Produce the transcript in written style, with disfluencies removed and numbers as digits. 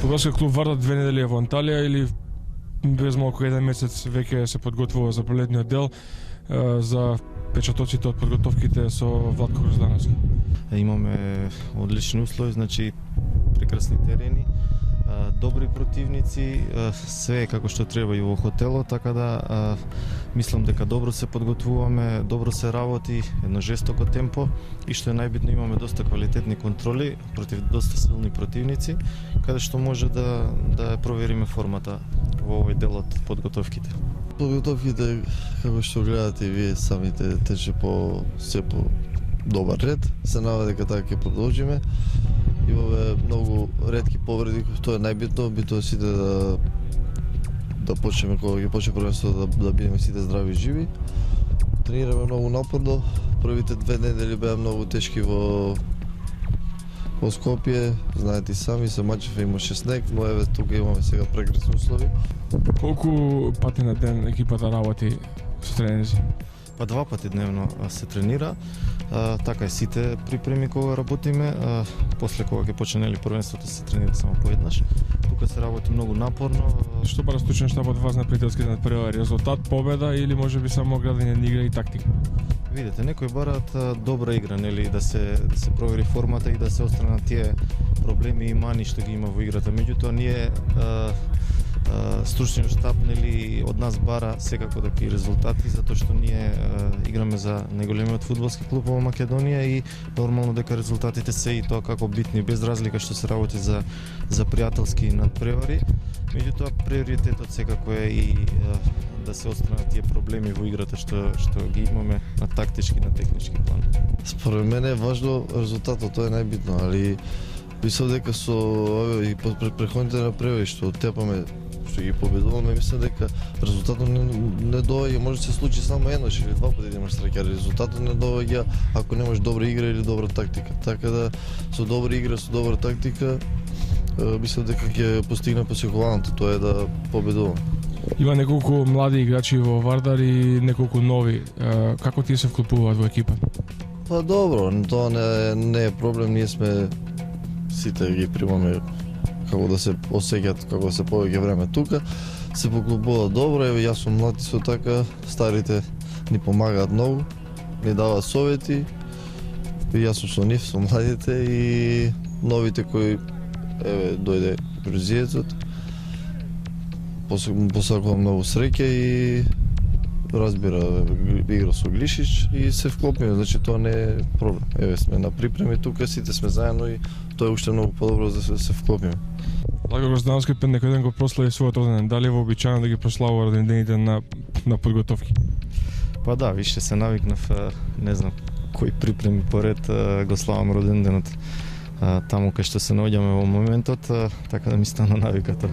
Фудбалски клуб Вардар 2 недели е во Анталија или без малку 1 месец веќе се подготвува за пролетниот дел за печатоците од подготовките со Владко Гроздановски? Имаме одлични услови, значи прекрасни терени, добри противници, све е како што треба и во хотелот, така да мислам дека добро се подготвуваме, добро се работи, едно жестоко темпо и што е најбитно имаме доста квалитетни контроли против доста силни противници, каде што може да провериме формата во овој дел од подготовките. Подготовките, како што гледате и вие самите, тече се по добар ред. Се надевам дека така ќе продолжиме. Имаме многу ретки повреди, тоа е најбитно, битно сите да почнеме кога ќе почне првенството да бидеме сите здрави и живи. Тренираме многу напорно. Првите 2 недели беа многу тешки во Скопје, знаете и сами, се мачеве, имаше снег, но еве тука имаме сега прекрасни услови. Колку пати на ден екипата работи со тренерзи? Па 2 пати дневно се тренира, така и сите припреми кога работиме, после кога ќе почне првенството се тренира само поеднаш. Тука се работи многу напорно. Што бара стручен штаб од вас на пријателските надпревари? Резултат, победа или можеби само градење на игра и тактика? Видете, некои бараат добра игра, нели, да се провери формата и да се отстранат тие проблеми и мани што ги има во играта. Меѓутоа ние стручниот штаб, нели, од нас бара секако такви резултати, затоа што ние играме за најголемиот фудбалски клуб во Македонија и нормално дека резултатите се и тоа како битни, без разлика што се работи за пријателски надпревари. Меѓутоа приоритетот секако е и да се отстранат тие проблеми во играта што ги имаме на тактички, на технички план. Според мене е важно резултатот, тоа е најбитно, али мислам дека со и претходните надпревари што тепаме, што ги победуваме, мислам дека резултатот не доаѓа, може да се случи само еднаш или 2 пати да имаш среќа, резултатот не доаѓа ако немаш добра игра или добра тактика. Така да со добра игра, со добра тактика, мислам дека ќе постигне посекуваното, тоа е да победуваме. Има неколку млади играчи во Вардар и неколку нови. Како тие се вклопуваат во екипа? Па добро, тоа не е проблем, ние сме сите ги примаме како да се осеќаат како се повеќе време тука, се поклопуваат добро, еве јас сум млад исто така, старите ни помагаат многу, ни даваат совети, и јас сум со нив, со младите и новите кои еве дојде брзиецот. Посакувам многу среќа и разбира, игра со Глишич и се вклопиме, значи тоа не е проблем. Еве сме на припреми тука, сите сме заедно и тоа е уште многу подобро да се вклопиме. Владко Гроздановски пред некој ден го прослави својот роден ден. Дали е вообичаено да ги прославува родендените на подготовки? Па да, више се навикнав, не знам кои припреми поред го славам роден денот. Таму кај што се наоѓаме во моментот, така да ми стана навика тоа.